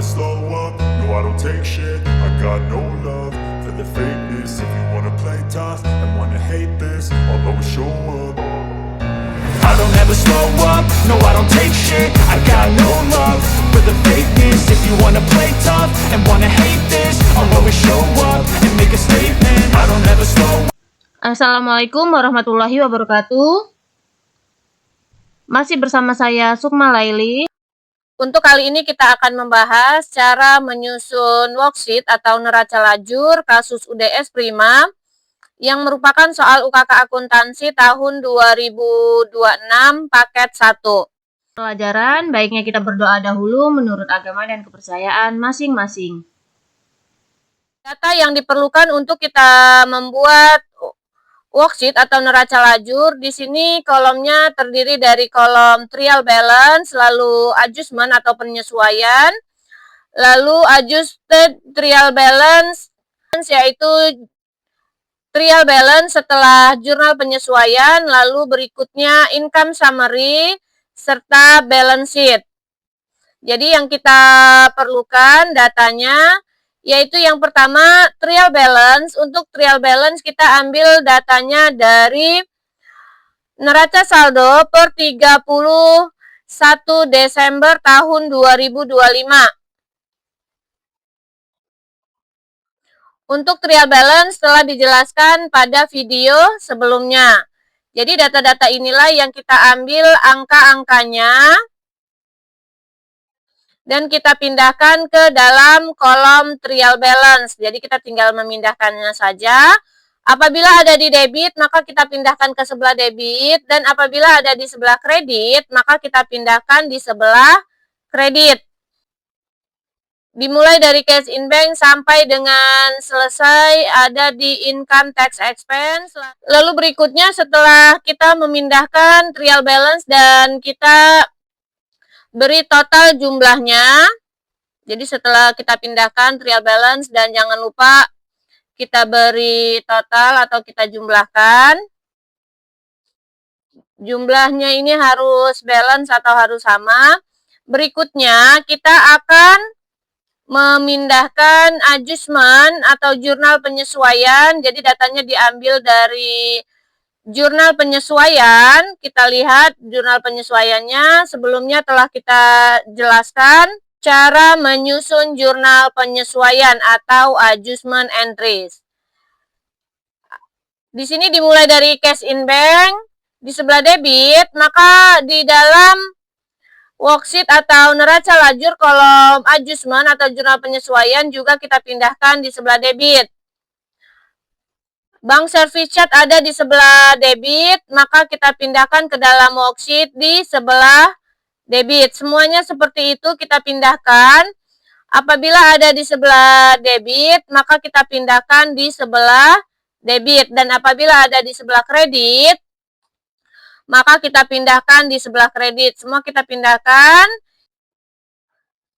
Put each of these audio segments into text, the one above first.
slow up, no I don't take shit. I got no love for the fakeness. If you wanna play tough and wanna hate this, I'll always show up. I don't ever slow up, no I don't take shit. I got no love for the fakeness. If you wanna play tough and wanna hate this, I'll always show up and make a statement. I don't ever slow up. Assalamualaikum warahmatullahi wabarakatuh. Masih bersama saya Sukma Laili. Untuk kali ini kita akan membahas cara menyusun worksheet atau neraca lajur kasus UDS Prima yang merupakan soal UKK Akuntansi tahun 2026 paket 1. Pelajaran, baiknya kita berdoa dahulu menurut agama dan kepercayaan masing-masing. Data yang diperlukan untuk kita membuat worksheet atau neraca lajur, di sini kolomnya terdiri dari kolom trial balance, lalu adjustment atau penyesuaian, lalu adjusted trial balance, yaitu trial balance setelah jurnal penyesuaian, lalu berikutnya income summary, serta balance sheet. Jadi yang kita perlukan datanya, yaitu yang pertama trial balance. Untuk trial balance kita ambil datanya dari neraca saldo per 31 Desember tahun 2025. Untuk trial balance telah dijelaskan pada video sebelumnya. Jadi data-data inilah yang kita ambil angka-angkanya dan kita pindahkan ke dalam kolom trial balance. Jadi kita tinggal memindahkannya saja. Apabila ada di debit, maka kita pindahkan ke sebelah debit, dan apabila ada di sebelah kredit, maka kita pindahkan di sebelah kredit. Dimulai dari cash in bank sampai dengan selesai ada di income tax expense. Lalu berikutnya setelah kita memindahkan trial balance dan kita beri total jumlahnya. Jadi setelah kita pindahkan trial balance dan jangan lupa kita beri total atau kita jumlahkan. Jumlahnya ini harus balance atau harus sama. Berikutnya kita akan memindahkan adjustment atau jurnal penyesuaian. Jadi datanya diambil dari jurnal penyesuaian. Kita lihat jurnal penyesuaiannya. Sebelumnya telah kita jelaskan cara menyusun jurnal penyesuaian atau adjustment entries. Di sini dimulai dari cash in bank, di sebelah debit, maka di dalam worksheet atau neraca lajur kolom adjustment atau jurnal penyesuaian juga kita pindahkan di sebelah debit. Bank service charge ada di sebelah debit, maka kita pindahkan ke dalam worksheet di sebelah debit. Semuanya seperti itu kita pindahkan. Apabila ada di sebelah debit, maka kita pindahkan di sebelah debit. Dan apabila ada di sebelah kredit, maka kita pindahkan di sebelah kredit. Semua kita pindahkan.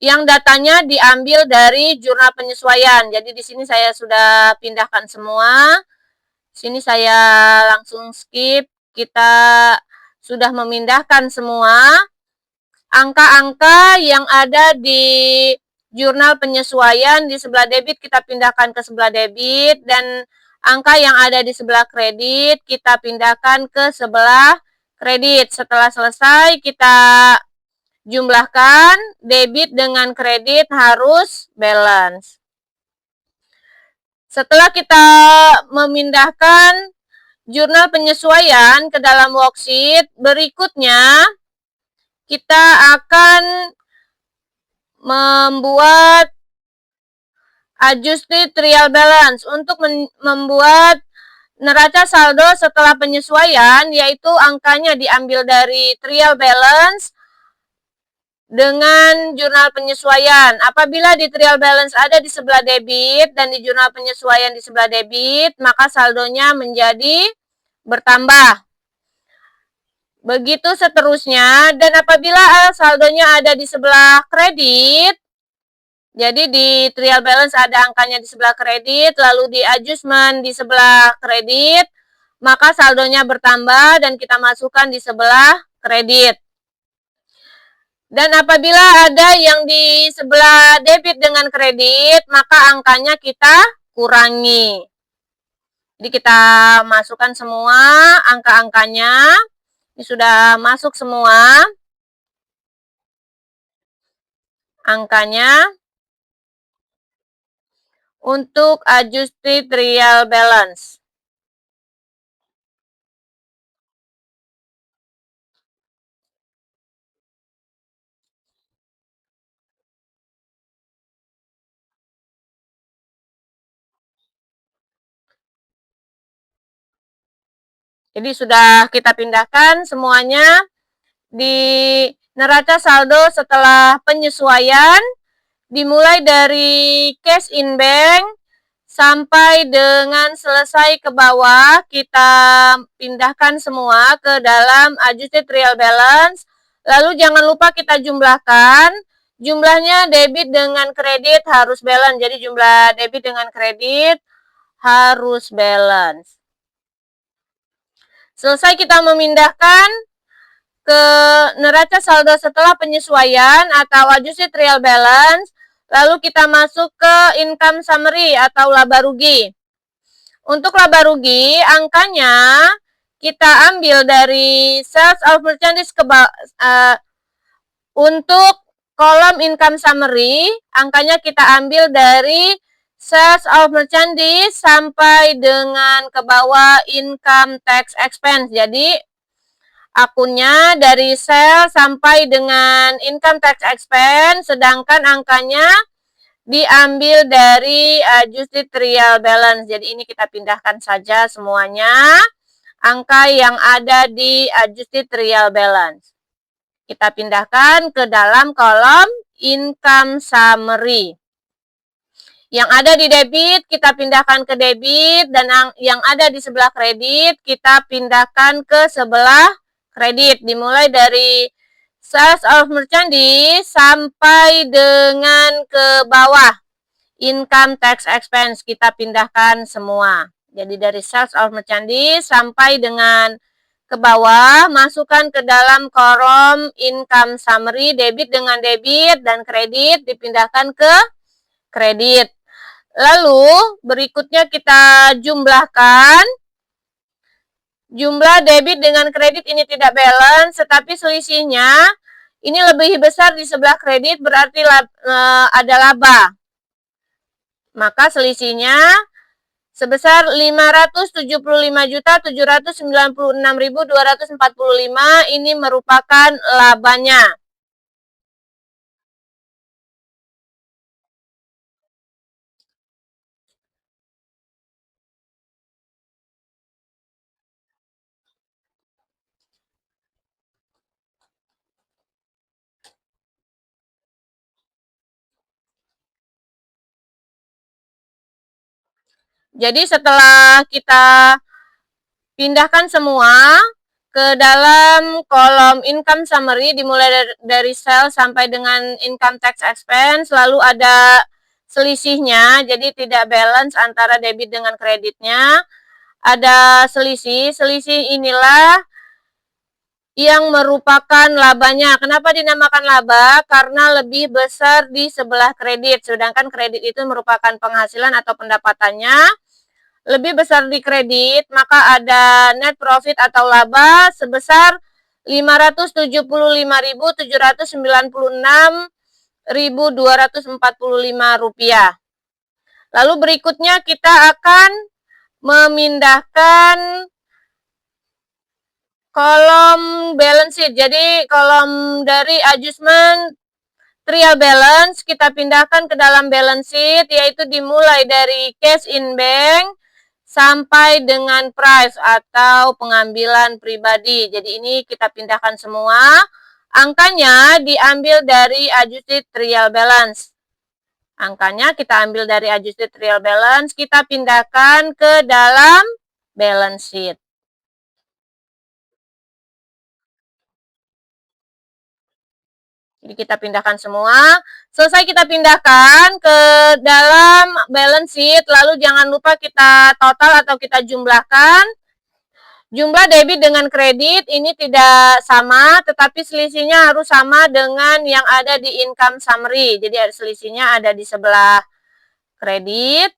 Yang datanya diambil dari jurnal penyesuaian. Jadi di sini saya sudah pindahkan semua. Sini saya langsung skip, kita sudah memindahkan semua angka-angka yang ada di jurnal penyesuaian di sebelah debit kita pindahkan ke sebelah debit, dan angka yang ada di sebelah kredit kita pindahkan ke sebelah kredit. Setelah selesai kita jumlahkan, debit dengan kredit harus balance. Setelah kita memindahkan jurnal penyesuaian ke dalam worksheet, berikutnya kita akan membuat adjusted trial balance. Untuk membuat neraca saldo setelah penyesuaian, yaitu angkanya diambil dari trial balance dengan jurnal penyesuaian. Apabila di trial balance ada di sebelah debit dan di jurnal penyesuaian di sebelah debit, maka saldonya menjadi bertambah. Begitu seterusnya. Dan apabila saldonya ada di sebelah kredit, jadi di trial balance ada angkanya di sebelah kredit, lalu di adjustment di sebelah kredit, maka saldonya bertambah dan kita masukkan di sebelah kredit. Dan apabila ada yang di sebelah debit dengan kredit, maka angkanya kita kurangi. Jadi kita masukkan semua angka-angkanya. Ini sudah masuk semua angkanya untuk adjusted real balance. Jadi sudah kita pindahkan semuanya di neraca saldo setelah penyesuaian, dimulai dari cash in bank sampai dengan selesai ke bawah, kita pindahkan semua ke dalam adjusted real balance. Lalu jangan lupa kita jumlahkan. Jumlahnya debit dengan kredit harus balance. Jadi jumlah debit dengan kredit harus balance. Selesai kita memindahkan ke neraca saldo setelah penyesuaian atau adjusted real balance, lalu kita masuk ke income summary atau laba rugi. Untuk laba rugi, angkanya kita ambil dari sales of merchandise untuk kolom income summary, angkanya kita ambil dari sales of merchandise sampai dengan ke bawah income tax expense. Jadi akunnya dari sales sampai dengan income tax expense, sedangkan angkanya diambil dari adjusted real balance. Jadi ini kita pindahkan saja semuanya angka yang ada di adjusted real balance. Kita pindahkan ke dalam kolom income summary. Yang ada di debit kita pindahkan ke debit, dan yang ada di sebelah kredit kita pindahkan ke sebelah kredit. Dimulai dari sales of merchandise sampai dengan ke bawah income tax expense kita pindahkan semua. Jadi dari sales of merchandise sampai dengan ke bawah, masukkan ke dalam kolom income summary, debit dengan debit dan kredit dipindahkan ke kredit. Lalu berikutnya kita jumlahkan. Jumlah debit dengan kredit ini tidak balance, tetapi selisihnya ini lebih besar di sebelah kredit, berarti ada laba. Maka selisihnya sebesar 575.796.245, ini merupakan labanya. Jadi setelah kita pindahkan semua ke dalam kolom income summary, dimulai dari sales sampai dengan income tax expense, lalu ada selisihnya, jadi tidak balance antara debit dengan kreditnya. Ada selisih inilah yang merupakan labanya. Kenapa dinamakan laba? Karena lebih besar di sebelah kredit, sedangkan kredit itu merupakan penghasilan atau pendapatannya. Lebih besar di kredit, maka ada net profit atau laba sebesar 575.796.245 rupiah. Lalu berikutnya kita akan memindahkan kolom balance sheet. Jadi kolom dari adjustment real balance kita pindahkan ke dalam balance sheet, yaitu dimulai dari cash in bank sampai dengan price atau pengambilan pribadi. Jadi ini kita pindahkan semua. Angkanya diambil dari adjusted real balance. Angkanya kita ambil dari adjusted real balance, kita pindahkan ke dalam balance sheet. Jadi kita pindahkan semua. Selesai kita pindahkan ke dalam balance sheet, lalu jangan lupa kita total atau kita jumlahkan Jumlah debit dengan kredit ini tidak sama, tetapi selisihnya harus sama dengan yang ada di income summary. Jadi selisihnya ada di sebelah kredit.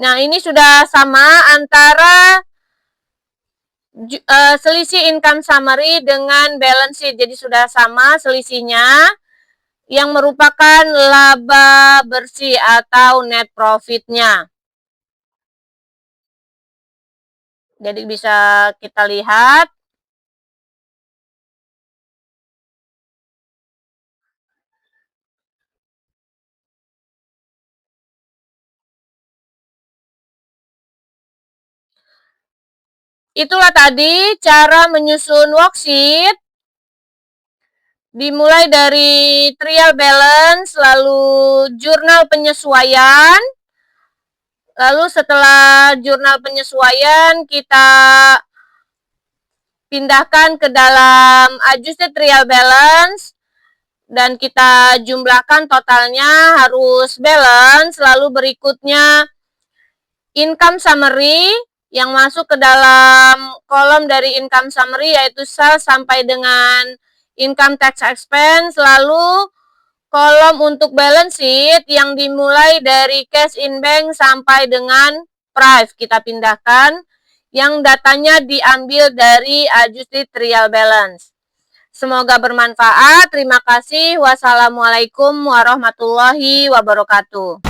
Nah, ini sudah sama antara selisih income summary dengan balance sheet. Jadi sudah sama selisihnya yang merupakan laba bersih atau net profitnya. Jadi bisa kita lihat. Itulah tadi cara menyusun worksheet. Dimulai dari trial balance, lalu jurnal penyesuaian. Lalu setelah jurnal penyesuaian, kita pindahkan ke dalam adjusted trial balance. Dan kita jumlahkan totalnya harus balance. Lalu berikutnya income summary yang masuk ke dalam kolom dari income summary, yaitu sales sampai dengan income tax expense. Lalu kolom untuk balance sheet yang dimulai dari cash in bank sampai dengan price kita pindahkan, yang datanya diambil dari adjusted trial balance. Semoga bermanfaat. Terima kasih. Wassalamualaikum warahmatullahi wabarakatuh.